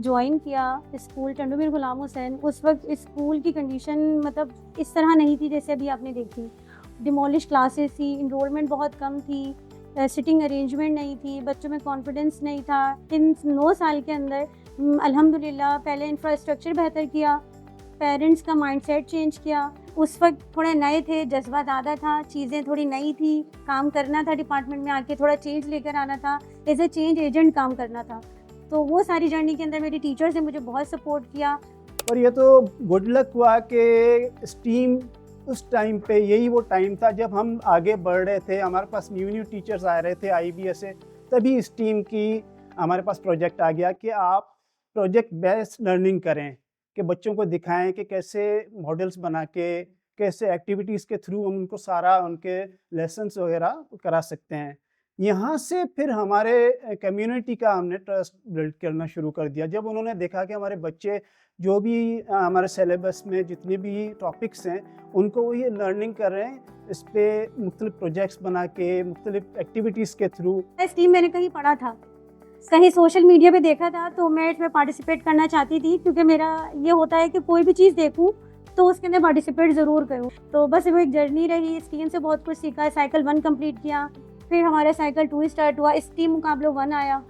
Join किया school Tando Ghulam Hussain, उस वक्त स्कूल की कंडीशन मतलब इस तरह नहीं थी जैसे अभी आपने देखी। डिमोलिश क्लासेस थी, इनरोलमेंट बहुत कम थी, सिटिंग अरेंजमेंट नहीं थी, बच्चों में कॉन्फिडेंस नहीं था। इन 9 साल के अंदर अल्हम्दुलिल्लाह पहले इंफ्रास्ट्रक्चर बेहतर किया, पेरेंट्स का माइंडसेट चेंज किया। उस वक्त थोड़े नए थे, जज्बा ज़्यादा था, चीज़ें थोड़ी नई थी, काम करना था, डिपार्टमेंट में आके थोड़ा चेंज लेकर आना था, एज ए चेंज एजेंट काम करना था। तो वो सारी जर्नी के अंदर मेरी टीचर्स ने मुझे बहुत सपोर्ट किया। और ये तो गुड लक हुआ कि स्टीम उस टाइम पे यही वो टाइम था जब हम आगे बढ़ रहे थे, हमारे पास न्यू टीचर्स आ रहे थे आईबीएस से, तभी स्टीम की हमारे पास प्रोजेक्ट आ गया कि आप प्रोजेक्ट बेस्ड लर्निंग करें, कि बच्चों को दिखाएं कि कैसे मॉडल्स बना के, कैसे एक्टिविटीज़ के थ्रू हम उनको सारा उनके लेसन्स वगैरह करा सकते हैं। यहाँ से फिर हमारे कम्युनिटी का हमने ट्रस्ट बिल्ड करना शुरू कर दिया। जब उन्होंने देखा कि हमारे बच्चे जो भी हमारे सिलेबस में जितने भी टॉपिक्स हैं उनको वो ये लर्निंग कर रहे हैं, इस पे मुख्तलिफ प्रोजेक्ट्स बना के, मुख्तलिफ एक्टिविटीज़ के थ्रू। स्टीम मैंने कहीं पढ़ा था, कहीं सोशल मीडिया पे देखा था, तो मैं इसमें पार्टिसिपेट करना चाहती थी, क्योंकि मेरा ये होता है कि कोई भी चीज़ देखूं तो उसके अंदर पार्टिसिपेट ज़रूर करूं। तो बस वो एक जर्नी रही, स्टीम से बहुत कुछ सीखा। साइकिल 1 कंप्लीट किया, फिर हमारा साइकिल 2 स्टार्ट हुआ, स्टीम मुकाबलों 1 आया,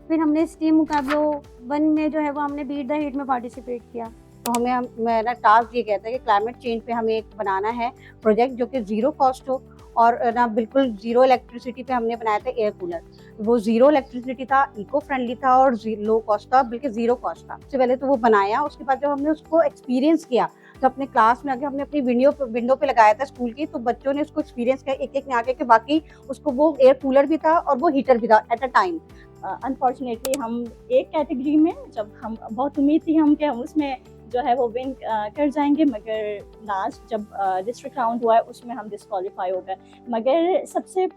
फिर हमने स्टीम मुकाबलों 1 में जो है वो हमने बीट द हीट में पार्टिसिपेट किया। तो मेरा टास्क ये कहता है कि क्लाइमेट चेंज पे हमें एक बनाना है प्रोजेक्ट जो कि ज़ीरो कॉस्ट हो, और ना बिल्कुल ज़ीरो इलेक्ट्रिसिटी पे हमने बनाया था एयर कूलर। वो ज़ीरो इलेक्ट्रिसिटी था, इको फ्रेंडली था और लो कॉस्ट था, बल्कि ज़ीरो कॉस्ट था। सबसे पहले तो वो बनाया, उसके बाद जब हमने उसको एक्सपीरियंस किया तो अपने क्लास में आके हमने अपनी विंडो पे लगाया था स्कूल की, तो बच्चों ने उसको एक्सपीरियंस किया एक एक ने आके कि वाकई उसको वो एयर कूलर भी था और वो हीटर भी था एट अ टाइम। अनफॉर्चुनेटली हम एक कैटेगरी में, जब हम बहुत उम्मीद थी हम कि हम उसमें जो है वो विन कर जाएंगे, मगर लास्ट जब डिस्ट्रिक्ट राउंड हुआ है उसमें हम डिस्क्वालीफाई हो गए। मगर सबसे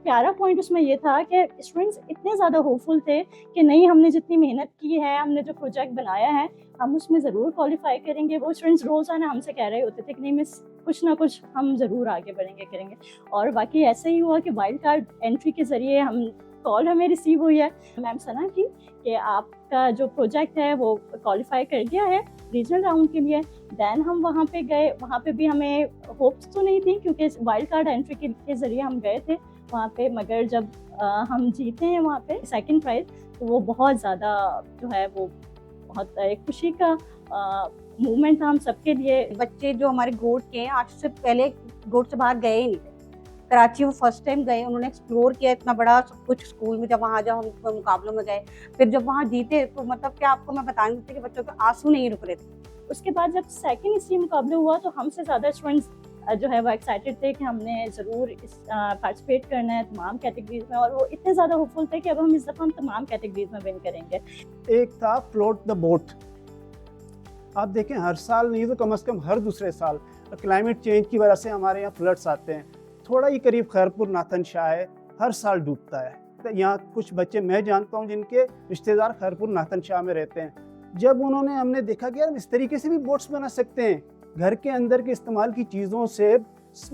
प्यारा पॉइंट उसमें ये था कि स्टूडेंट्स इतने ज़्यादा होपफुल थे कि नहीं, हमने जितनी मेहनत की है, हमने जो प्रोजेक्ट बनाया है, हम उसमें ज़रूर क्वालिफाई करेंगे। वो स्टूडेंट्स रोज़ाना हमसे कह रहे होते थे कि नहीं मिस, कुछ ना कुछ हम ज़रूर आगे बढ़ेंगे, करेंगे। और बाकी ऐसे ही हुआ कि वाइल्ड कार्ड एंट्री के ज़रिए हम कॉल हमें रिसीव हुई है मैम सना की कि आपका जो प्रोजेक्ट है वो क्वालिफाई कर गया है रीजनल राउंड के लिए। दैन हम वहाँ पे गए, वहाँ पे भी हमें होप्स तो नहीं थी क्योंकि वाइल्ड कार्ड एंट्री के ज़रिए हम गए थे वहाँ पे, मगर जब हम जीते हैं वहाँ पे सेकंड प्राइज़, तो वो बहुत ज़्यादा जो है वो बहुत एक खुशी का मूवमेंट था हम सबके लिए। बच्चे जो हमारे गोट के हैं, आज से पहले गोट से बाहर गए ही नहीं थे। कराची वो फर्स्ट टाइम गए, उन्होंने एक्सप्लोर किया इतना बड़ा सब कुछ स्कूल में। जब हम मुकाबलों में गए, फिर जब वहाँ जीते, तो मतलब क्या आपको मैं बता नहीं सकती कि बच्चों के आंसू नहीं रुक रहे थे। उसके बाद जब सेकंड स्टीम मुकाबला हुआ तो हमसे ज़्यादा स्टूडेंट्स जो है वो एक्साइटेड थे कि हमने ज़रूर इस पार्टिसिपेट करना है तमाम कैटेगरीज में, और वो इतने ज़्यादा होपफुल थे कि अब हम इस दफ़ा हम तमाम कैटेगरीज में विन करेंगे। एक था फ्लोट द बोट। आप देखें, हर साल नहीं तो कम से कम हर दूसरे साल क्लाइमेट चेंज की वजह से हमारे यहाँ फ्लड्स आते हैं। थोड़ा ही करीब खैरपुर नाथन शाह है, हर साल डूबता है। तो यहाँ कुछ बच्चे मैं जानता हूँ जिनके रिश्तेदार खैरपुर नाथन शाह में रहते हैं। जब हमने देखा कि यार इस तरीके से भी बोट्स बना सकते हैं घर के अंदर के इस्तेमाल की चीज़ों से,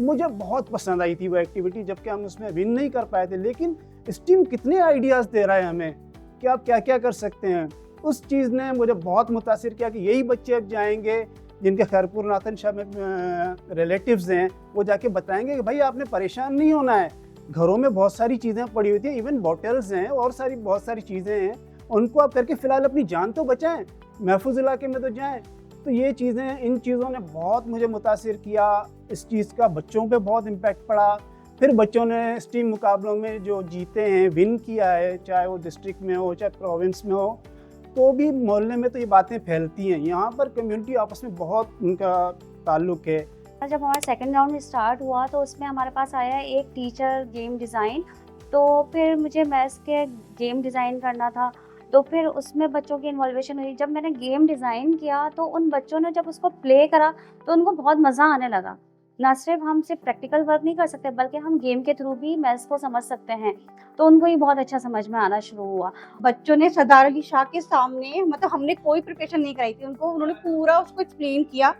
मुझे बहुत पसंद आई थी वो एक्टिविटी। जबकि हम उसमें विन नहीं कर पाए थे, लेकिन स्टीम कितने आइडियाज़ दे रहा है हमें कि आप क्या क्या कर सकते हैं। उस चीज़ ने मुझे बहुत मुतासिर किया कि यही बच्चे अब जाएंगे जिनके खैरपुर नाथन शाह में रिलेटिव्स हैं, वो जाके बताएंगे कि भाई आपने परेशान नहीं होना है, घरों में बहुत सारी चीज़ें पड़ी हुई थी, इवन बॉटल्स हैं और बहुत सारी चीज़ें हैं, उनको आप करके फ़िलहाल अपनी जान तो बचाएं, महफूज इलाके में तो जाएं। तो ये चीज़ें, इन चीज़ों ने बहुत मुझे मुतासिर किया। इस चीज़ का बच्चों पे बहुत इम्पैक्ट पड़ा। फिर बच्चों ने स्टीम मुकाबलों में जो जीते हैं, विन किया है, चाहे वो डिस्ट्रिक्ट में हो चाहे प्रोविंस में हो, तो भी मोहल्ले में तो ये बातें फैलती हैं। यहाँ पर कम्युनिटी आपस में बहुत उनका ताल्लुक है। जब हमारा सेकंड राउंड स्टार्ट हुआ तो उसमें हमारे पास आया एक टीचर गेम डिज़ाइन, तो फिर मुझे मैथ्स के गेम डिज़ाइन करना था, तो फिर उसमें बच्चों की इन्वॉल्वेशन हुई। जब मैंने गेम डिज़ाइन किया तो उन बच्चों ने जब उसको प्ले करा तो उनको बहुत मज़ा आने लगा। ना सिर्फ हम सिर्फ प्रैक्टिकल वर्क नहीं कर सकते, बल्कि हम गेम के थ्रू भी मैथ्स को समझ सकते हैं, तो उनको ये बहुत अच्छा समझ में आना शुरू हुआ। बच्चों ने सरदार अली शाह के सामने, मतलब हमने कोई प्रिपरेशन नहीं कराई थी उनको, उन्होंने पूरा उसको एक्सप्लेन किया,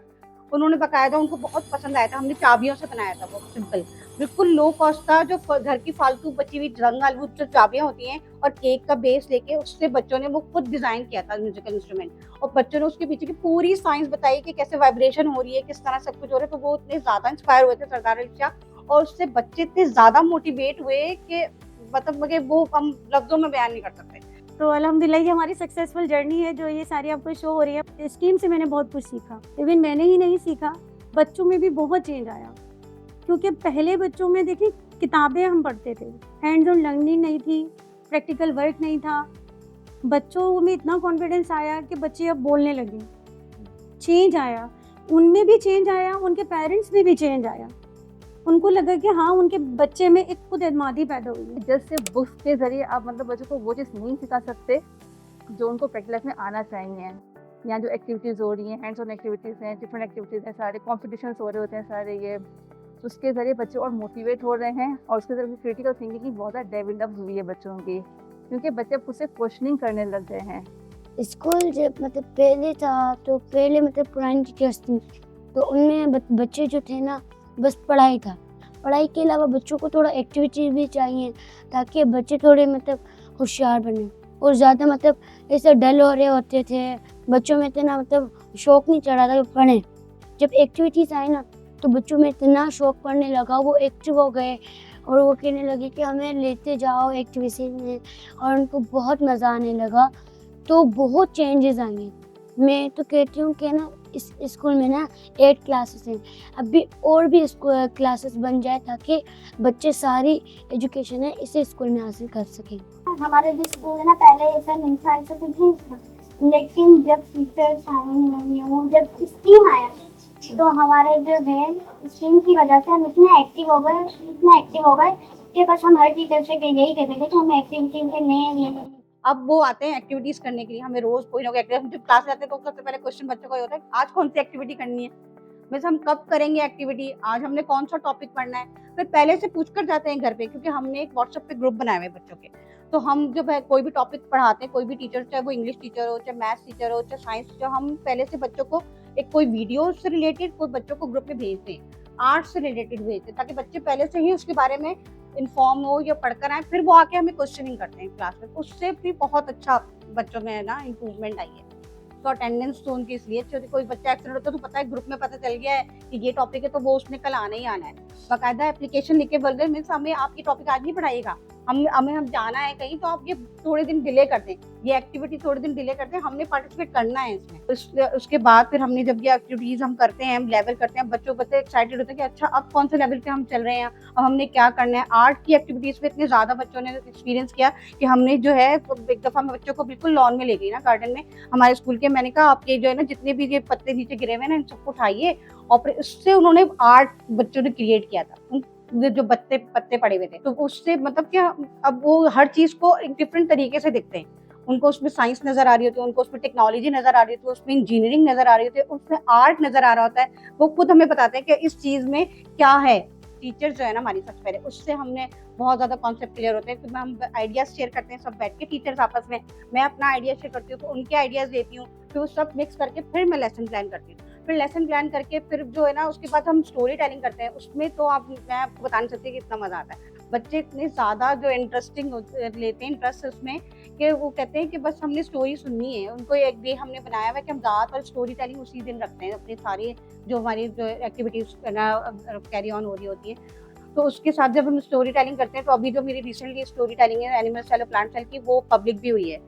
उन्होंने बकायदा, उनको बहुत पसंद आया था। हमने चाबियों से बनाया था वो सिंपल, बिल्कुल लो कॉस्ट था, जो घर की फालतू बची हुई रंग आलू जो चाबियां होती हैं और केक का बेस लेके उससे बच्चों ने वो खुद डिजाइन किया था म्यूजिकल इंस्ट्रूमेंट, और बच्चों ने उसके पीछे की पूरी साइंस बताई कि कैसे वाइब्रेशन हो रही है, किस तरह सब कुछ हो रहा है। तो वो इतने ज्यादा इंस्पायर हुए थे सरदार अली शाह, और उससे बच्चे इतने ज्यादा मोटिवेट हुए कि मतलब मुझे वो हम लफ्जों में बयान नहीं कर सकते। तो अल्हम्दुलिल्लाह ये हमारी सक्सेसफुल जर्नी है जो ये सारी आपको शो हो रही है। इस टीम से मैंने बहुत कुछ सीखा, इवन मैंने ही नहीं सीखा, बच्चों में भी बहुत चेंज आया। क्योंकि पहले बच्चों में देखिए किताबें हम पढ़ते थे, हैंड्स ऑन लर्निंग नहीं थी, प्रैक्टिकल वर्क नहीं था। बच्चों में इतना कॉन्फिडेंस आया कि बच्चे अब बोलने लगे, चेंज आया, उनमें भी चेंज आया, उनके पेरेंट्स में भी चेंज आया। उनको लगा कि हाँ उनके बच्चे में एक खुद एतमादी पैदा हुई है। जैसे बुक्स के जरिए आप मतलब बच्चों को वो चीज़ नहीं सिखा सकते जो उनको प्रैक्टिकल लाइफ में आना चाहिए। यहाँ जो एक्टिविटीज़ हो रही हैं, हैंड्स ऑन एक्टिविटीज़ हैं, डिफरेंट एक्टिविटीज़ हैं, सारे कॉम्पिटिशन्स हो रहे होते हैं सारे, ये उसके ज़रिए बच्चे और मोटिवेट हो रहे हैं, और उसके ज़रिए क्रिटिकल थिंकिंग की बहुत ज़्यादा डेवलप हुई है बच्चों की, क्योंकि बच्चे खुद से क्वेश्चनिंग करने लग गए हैं। स्कूल जब मतलब पहले था तो पहले मतलब पुरानी टीचर्स थी, तो उनमें बच्चे जो थे ना बस पढ़ाई था। पढ़ाई के अलावा बच्चों को थोड़ा एक्टिविटी भी चाहिए ताकि बच्चे थोड़े मतलब होशियार बने। और ज़्यादा मतलब ऐसे डल हो रहे होते थे, बच्चों में इतना मतलब शौक़ नहीं चढ़ा था कि पढ़ें। जब एक्टिविटीज़ आई ना तो बच्चों में इतना शौक़ पढ़ने लगा, वो एक्टिव हो गए और वो कहने लगे कि हमें लेते जाओ एक्टिविटीज़ में, और उनको बहुत मज़ा आने लगा। तो बहुत चेंजेस आएंगे। मैं तो कहती हूँ कि ना इस स्कूल में ना 8 क्लासेस हैं, अभी और भी क्लासेस बन जाए ताकि बच्चे सारी एजुकेशन है इसी स्कूल में हासिल कर सकें। हमारे जो स्कूल है ना पहले ऐसा नहीं था, ऐसा कुछ नहीं था, लेकिन जब टीचर्स जब स्कीम आया तो हमारे जो है स्कीम की वजह से हम इतना एक्टिव हो गए कि बस हम हर टीचर से यही कहते थे कि हमें एक्टिविटी करने। अब वो आते हैं एक्टिविटीज करने के लिए, हमें रोज कोई ना कोई एक्टिविटी, जब क्लास जाते हैं तो सबसे पहले क्वेश्चन बच्चों का होता है आज कौन सी एक्टिविटी करनी है, वैसे हम कब करेंगे एक्टिविटी, आज हमने कौन सा टॉपिक पढ़ना है। फिर पहले से पूछ कर जाते हैं घर पे, क्योंकि हमने एक व्हाट्सएप पे ग्रुप बनाए हुए बच्चों के, तो हम जब है कोई भी टॉपिक पढ़ाते हैं, कोई भी टीचर, चाहे वो इंग्लिश टीचर हो, चाहे मैथ्स टीचर हो, चाहे साइंस टीचर, हम पहले से बच्चों को एक कोई वीडियो से रिलेटेड कोई बच्चों को ग्रुप में भेजते हैं, आर्ट से रिलेटेड भेजते हैं, ताकि बच्चे पहले से ही उसके बारे में इन्फॉर्म हो या पढ़कर आए, फिर वो आके हमें क्वेश्चनिंग करते हैं क्लास में। उससे भी बहुत अच्छा बच्चों में है ना इम्प्रूवमेंट आई है। तो अटेंडेंस तो उनकी इसलिए अच्छी होती है, कोई बच्चा एक्सीडेंट होता है तो पता है ग्रुप में पता चल गया है कि ये टॉपिक है तो वो उसने कल आना ही आना है, बाकायदा एप्लीकेशन लिख के बोल रहे मीन्स हमें आपकी टॉपिक आज नहीं पढ़ाइएगा, हम जाना है कहीं तो आप ये थोड़े दिन डिले कर दें, ये एक्टिविटी थोड़े दिन डिले करते हैं, हमने पार्टिसिपेट करना है इसमें। उसके बाद फिर हमने जब ये एक्टिविटीज हम करते हैं, हम लेवल करते हैं, बच्चे एक्साइटेड होते हैं कि अच्छा अब कौन से लेवल पे हम चल रहे हैं, अब हमने क्या करना है। आर्ट की एक्टिविटीज पे इतने ज्यादा बच्चों ने एक्सपीरियंस किया कि हमने जो है एक दफा मैं बच्चों को बिल्कुल लॉन में ले गई ना, गार्डन में हमारे स्कूल के, मैंने कहा आपके जो है ना जितने भी ये पत्ते नीचे गिरे हुए हैं ना इन सबको उठाइए, और फिर उससे उन्होंने आर्ट बच्चों ने क्रिएट किया था, जो पत्ते पड़े हुए थे, तो उससे मतलब क्या अब वो हर चीज को एक डिफरेंट तरीके से देखते हैं, उनको उसमें साइंस नजर आ रही होती है, उनको उसमें टेक्नोलॉजी नजर आ रही होती है, उसमें इंजीनियरिंग नजर आ रही होती है, उसमें आर्ट नजर आ रहा होता है, वो खुद हमें बताते हैं कि इस चीज में क्या है। टीचर जो है ना हमारी सबसे पहले, उससे हमने बहुत ज्यादा कॉन्सेप्ट क्लियर होते हैं, फिर हम आइडियाज शेयर करते हैं सब बैठ के टीचर्स आपस में, मैं अपना आइडिया शेयर करती हूँ तो उनके आइडियाज देती हूँ, फिर वो सब मिक्स करके फिर मैं लेसन प्लान करती हूँ, फिर लेसन प्लान करके फिर जो है ना उसके बाद हम स्टोरी टेलिंग करते हैं, उसमें तो मैं आपको बता नहीं सकती कि इतना मजा आता है। बच्चे इतने ज्यादा जो इंटरेस्टिंग लेते हैं इंटरेस्ट उसमें कि वो कहते हैं कि बस हमने स्टोरी सुननी है। उनको एक डे हमने बनाया हुआ है कि हम ज़्यादातर स्टोरी टेलिंग उसी दिन रखते हैं, अपनी सारी जो हमारी जो एक्टिविटीज कैरी ऑन हो रही होती है, तो उसके साथ जब हम स्टोरी टेलिंग करते हैं, तो अभी जो मेरी रिसेंटली स्टोरी टेलिंग है एनिमल सेल और प्लांट सेल की, वो पब्लिक भी हुई है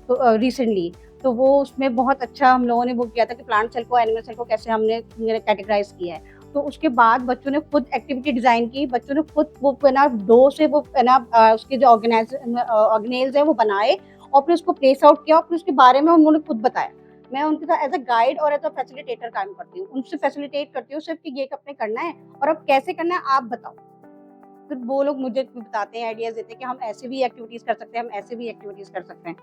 तो रिसेंटली, तो वो उसमें बहुत अच्छा हम लोगों ने वो किया था कि प्लांट सेल को एनिमल सेल को कैसे हमने कैटेगराइज किया है। तो उसके बाद बच्चों ने खुद एक्टिविटी डिजाइन की, बच्चों ने खुद वो ना डो से वो ना उसके जो ऑर्गेनेल्स है वो बनाए और फिर उसको प्लेस आउट किया और फिर उसके बारे में उन्होंने खुद बताया। मैं उनके साथ एज अ गाइड और एज अ फैसिलिटेटर काम करती हूँ, उनसे फैसिलिटेट करती हूँ सिर्फ कि ये अपने करना है और अब कैसे करना है आप बताओ। फिर वो लोग मुझे बताते हैं, आइडियाज देते हैं कि हम ऐसे भी एक्टिविटीज कर सकते हैं, हम ऐसे भी एक्टिविटीज कर सकते हैं।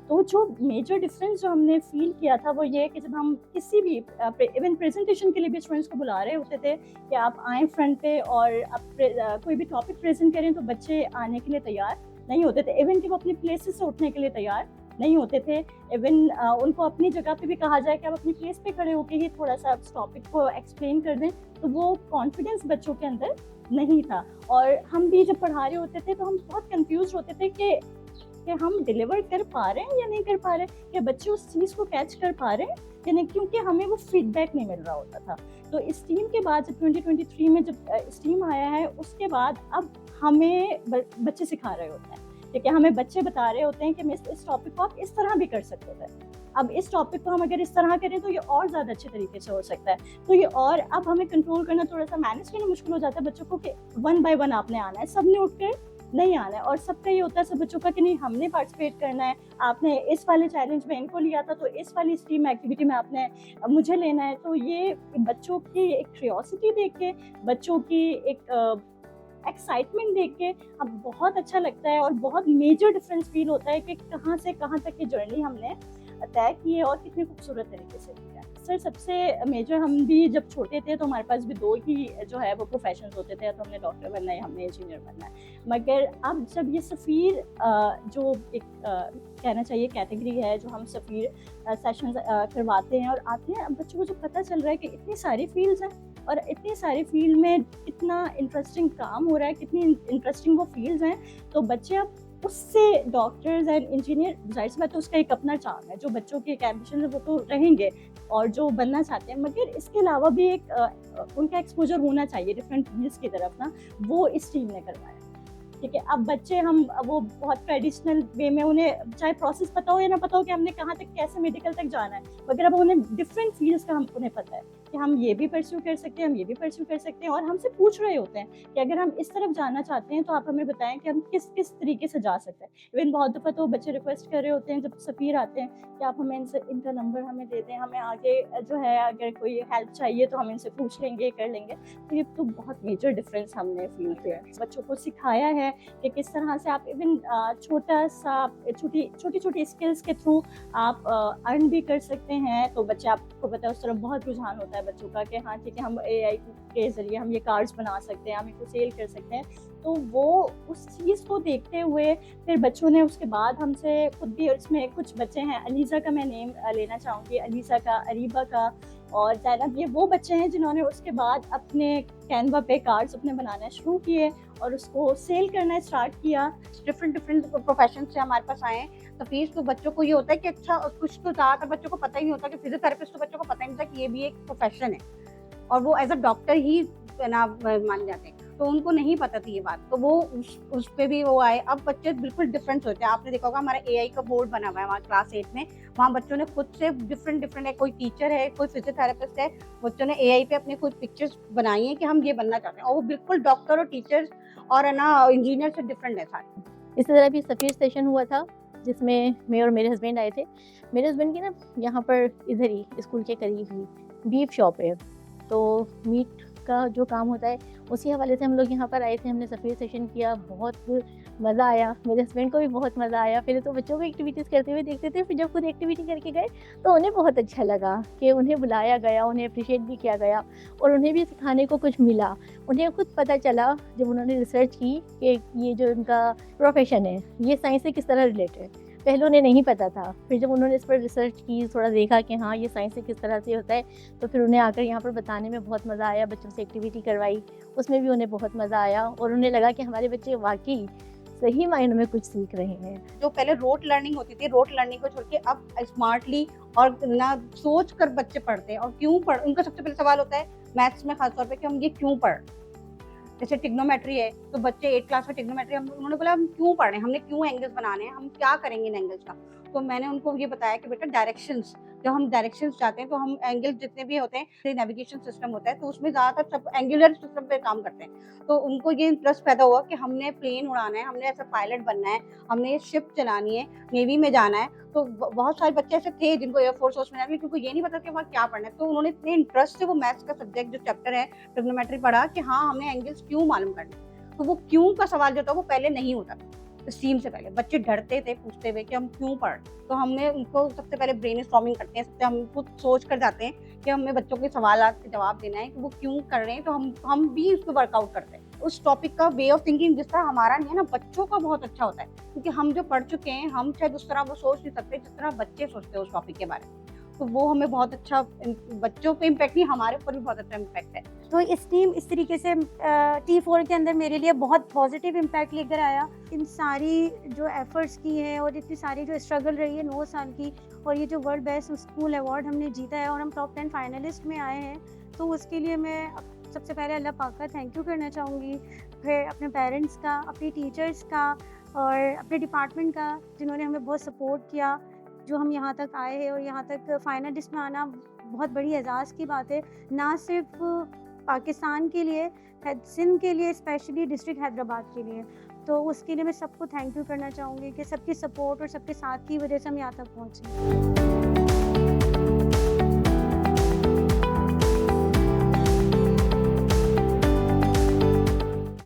तो जो मेजर डिफरेंस जो हमने फील किया था वो ये कि जब हम किसी भी इवन प्रेजेंटेशन के लिए भी स्टूडेंट्स को बुला रहे होते थे कि आप आएँ फ्रंट पे और आप कोई भी टॉपिक प्रेजेंट करें, तो बच्चे आने के लिए तैयार नहीं होते थे, इवन कि वो अपनी प्लेसेस से उठने के लिए तैयार नहीं होते थे। इवन उनको अपनी जगह पे भी कहा जाए कि आप अपनी प्लेस पे खड़े होके ही थोड़ा सा उस टॉपिक को एक्सप्लेन कर दें, तो वो कॉन्फिडेंस बच्चों के अंदर नहीं था। और हम भी जब पढ़ा रहे होते थे तो हम बहुत कंफ्यूज होते थे कि हम डिलीवर कर पा रहे हैं या नहीं कर पा रहे हैं, या बच्चे उस चीज़ को कैच कर पा रहे हैं या नहीं, क्योंकि हमें वो फीडबैक नहीं मिल रहा होता था। तो स्टीम के बाद जब 2023 में जब स्टीम आया है, उसके बाद अब हमें बच्चे सिखा रहे होते हैं, ठीक है, हमें बच्चे बता रहे होते हैं कि मिस इस टॉपिक को आप इस तरह भी कर सकते थे। अब इस टॉपिक को हम अगर इस तरह करें तो ये और ज़्यादा अच्छे तरीके से हो सकता है। तो ये और अब हमें कंट्रोल करना, थोड़ा सा मैनेज करना मुश्किल हो जाता है बच्चों को कि 1 बाय 1 आपने आना है, सबने उठकर नहीं आना है। और सबका ये होता है सब बच्चों का कि नहीं, हमने पार्टिसिपेट करना है, आपने इस वाले चैलेंज में इनको लिया था तो इस वाली स्टीम एक्टिविटी में आपने मुझे लेना है। तो ये बच्चों की एक क्यूरियोसिटी देख के, बच्चों की एक एक्साइटमेंट देख के अब बहुत अच्छा लगता है और बहुत मेजर डिफरेंस फील होता है कि कहाँ से कहाँ तक की जर्नी हमने तय की है और कितनी खूबसूरत तरीके से की है। सर, सबसे मेजर, हम भी जब छोटे थे तो हमारे पास भी 2 ही जो है वो प्रोफेशंस होते थे, तो हमने डॉक्टर बनना है, हमने इंजीनियर बनना है। मगर अब जब ये सफ़ीर जो एक कहना चाहिए कैटेगरी है, जो हम सफ़ीर सेशंस करवाते हैं और आते हैं, अब बच्चों को जब पता चल रहा है कि इतनी सारी फील्ड्स हैं और इतनी सारी फील्ड में कितना इंटरेस्टिंग काम हो रहा है, कितनी इंटरेस्टिंग वो फील्ड्स हैं, तो बच्चे अब उससे डॉक्टर्स एंड इंजीनियर, जाहिर सी बात है उसका एक अपना चार्म है, जो बच्चों के एक एम्बिशन है वो तो रहेंगे और जो बनना चाहते हैं, मगर इसके अलावा भी एक उनका एक्सपोजर होना चाहिए डिफरेंट फील्ड्स की तरफ ना, वो इस टीम ने करवाया। ठीक है, अब बच्चे हम वो बहुत ट्रेडिशनल वे में, उन्हें चाहे प्रोसेस पता हो या ना पता हो कि हमने कहाँ तक कैसे मेडिकल तक जाना है, मगर अब उन्हें डिफरेंट फील्ड्स का उन्हें पता है कि हम ये भी परस्यू कर सकते हैं, हम ये भी परस्यू कर सकते हैं। और हमसे पूछ रहे होते हैं कि अगर हम इस तरफ जाना चाहते हैं तो आप हमें बताएं कि हम किस किस तरीके से जा सकते हैं। इवन बहुत दफ़ा तो बच्चे रिक्वेस्ट कर रहे होते हैं जब सफ़ीर आते हैं कि आप हमें इनका नंबर हमें दे दें, हमें आगे जो है अगर कोई हेल्प चाहिए तो हम इनसे पूछ लेंगे, कर लेंगे। तो ये तो बहुत मेजर डिफरेंस हमने फील किया है। बच्चों को सिखाया है कि किस तरह से आप इवन छोटी छोटी स्किल्स के थ्रू आप अर्न भी कर सकते हैं। तो बच्चे, आपको पता है, उस तरफ बहुत रुझान होता है बच्चों का कि हाँ ठीक है, हम AI के ज़रिए हम ये कार्ड्स बना सकते हैं, हम इनको सेल कर सकते हैं। तो वो उस चीज़ को देखते हुए फिर बच्चों ने उसके बाद हमसे खुद भी, और इसमें कुछ बच्चे हैं, अलीज़ा का मैं नेम लेना चाहूँगी, अलीज़ा का, अरीबा का और ज़ैनब, ये वो बच्चे हैं जिन्होंने उसके बाद अपने कैनवा पे कार्ड्स अपने बनाना शुरू किए और उसको सेल करना स्टार्ट किया। डिफरेंट प्रोफेशन से हमारे पास आए हैं। तो फीस तो बच्चों को ये होता है कि अच्छा, कुछ तो ज़्यादातर बच्चों को पता ही नहीं होता कि फिजियोथेरेपिस्ट, तो बच्चों को पता ही नहीं था कि ये भी एक प्रोफेशन है और वो एज अ डॉक्टर ही ना मान जाते हैं, तो उनको नहीं पता थी ये बात। तो वो उस पे भी वो आए। अब बच्चे बिल्कुल डिफरेंट होते हैं। आपने देखा होगा हमारा AI का बोर्ड बना हुआ है हमारे क्लास 8 में, वहाँ बच्चों ने खुद से डिफरेंट है, कोई टीचर है, कोई फिजियोथेरेपिस्ट है, बच्चों ने AI पे अपनी कुछ पिक्चर्स बनाई हैं कि हम ये बनना चाहते हैं, और वो बिल्कुल डॉक्टर और टीचर्स और है ना इंजीनियर से डिफरेंट है सारे। इसी तरह भी सफ़ीर सेशन हुआ था जिसमें मैं और मेरे हस्बैंड आए थे। मेरे हस्बैंड की ना यहाँ पर इधर ही स्कूल के करीब ही बीफ शॉप है, तो मीट का जो काम होता है उसी हवाले से हम लोग यहाँ पर आए थे। हमने सफ़ीर सेशन किया, बहुत मज़ा आया, मेरे हस्बैंड को भी बहुत मज़ा आया। फिर तो बच्चों को एक्टिविटीज़ करते हुए देखते थे, फिर जब खुद एक्टिविटी करके गए तो उन्हें बहुत अच्छा लगा कि उन्हें बुलाया गया, उन्हें अप्रिशिएट भी किया गया और उन्हें भी सिखाने को कुछ मिला। उन्हें खुद पता चला जब उन्होंने रिसर्च की कि ये जो उनका प्रोफेशन है ये साइंस से किस तरह रिलेटेड है। पहले उन्हें नहीं पता था, फिर जब उन्होंने इस पर रिसर्च की, थोड़ा देखा कि हाँ ये साइंस से किस तरह से होता है, तो फिर उन्हें आकर यहाँ पर बताने में बहुत मज़ा आया। बच्चों से एक्टिविटी करवाई, उसमें भी उन्हें बहुत मज़ा आया और उन्हें लगा कि हमारे बच्चे वाकई सही मायनों में कुछ सीख रहे हैं। जो पहले रोट लर्निंग होती थी, रोट लर्निंग को छोड़ के अब स्मार्टली और ना सोच कर बच्चे पढ़ते हैं। और क्यों उनका सबसे पहले सवाल होता है मैथ्स में खासतौर पर कि हम ये क्यों पढ़। जैसे टिग्नोमेट्री है, तो बच्चे 8 क्लास में टिग्नोमेट्री, उन्होंने बोला हम क्यों पढ़ रहे हैं, हमने क्यों एंगल्स बनाने हैं, हम क्या करेंगे इन एंगल्स का। तो मैंने उनको ये बताया कि बेटा डायरेक्शंस, जब हम डायरेक्शंस चाहते हैं तो हम एंगल जितने भी होते हैं, नेविगेशन सिस्टम होता है, तो उसमें ज़्यादातर सब एंगुलर सिस्टम पे काम करते हैं। तो उनको ये इंटरेस्ट पैदा हुआ कि हमने प्लेन उड़ाना है, हमने ऐसा पायलट बनना है, हमने शिप चलानी है, नेवी में जाना है। तो बहुत सारे बच्चे ऐसे थे जिनको एयरफोर्स में जाना है, क्योंकि ये नहीं पता कि वहाँ क्या पढ़ना है। तो उन्होंने इतने इंटरेस्ट से वो मैथ्स का सब्जेक्ट जो चैप्टर है ट्रिग्नोमेट्री पढ़ा कि हाँ हमें एंगल्स क्यों मालूम करने। तो वो क्यों का सवाल जो था वो पहले नहीं होता था। स्ट्रीम से पहले बच्चे डरते थे पूछते हुए कि हम क्यों पढ़। तो हमने उनको सबसे पहले ब्रेन स्टॉर्मिंग करते हैं, सबसे हम खुद सोच कर जाते हैं कि हमें बच्चों के सवाल के जवाब देना है कि वो क्यों कर रहे हैं, तो हम भी उसको वर्कआउट करते हैं। उस टॉपिक का वे ऑफ थिंकिंग जिस तरह हमारा नहीं है ना, बच्चों का बहुत अच्छा होता है, क्योंकि हम जो पढ़ चुके हैं, हम शायद उस तरह वो सोच नहीं सकते जिस तरह बच्चे सोचते हैं उस टॉपिक के बारे में। तो वो हमें बहुत अच्छा, बच्चों पे इम्पैक्ट नहीं, हमारे ऊपर भी बहुत अच्छा इम्पैक्ट है। तो इस टीम इस तरीके से T4 के अंदर मेरे लिए बहुत पॉजिटिव इम्पैक्ट लेकर आया। इन सारी जो एफर्ट्स की हैं और इतनी सारी जो स्ट्रगल रही है 9 साल की, और ये जो वर्ल्ड बेस्ट स्कूल अवार्ड हमने जीता है और हम टॉप 10 फाइनलिस्ट में आए हैं, तो उसके लिए मैं सबसे पहले अल्लाह पाक का थैंक यू करना चाहूँगी, फिर अपने पेरेंट्स का, अपने टीचर्स का और अपने डिपार्टमेंट का, जिन्होंने हमें बहुत सपोर्ट किया, जो हम यहाँ तक आए हैं। और यहाँ तक फाइनलिस्ट में आना बहुत बड़ी एजाज़ की बात है, ना सिर्फ पाकिस्तान के लिए, सिंध के लिए, स्पेशली डिस्ट्रिक्ट हैदराबाद के लिए। तो उसके लिए मैं सबको थैंक यू करना चाहूँगी कि सबकी सपोर्ट और सबके साथ की वजह से हम यहाँ तक पहुँचे।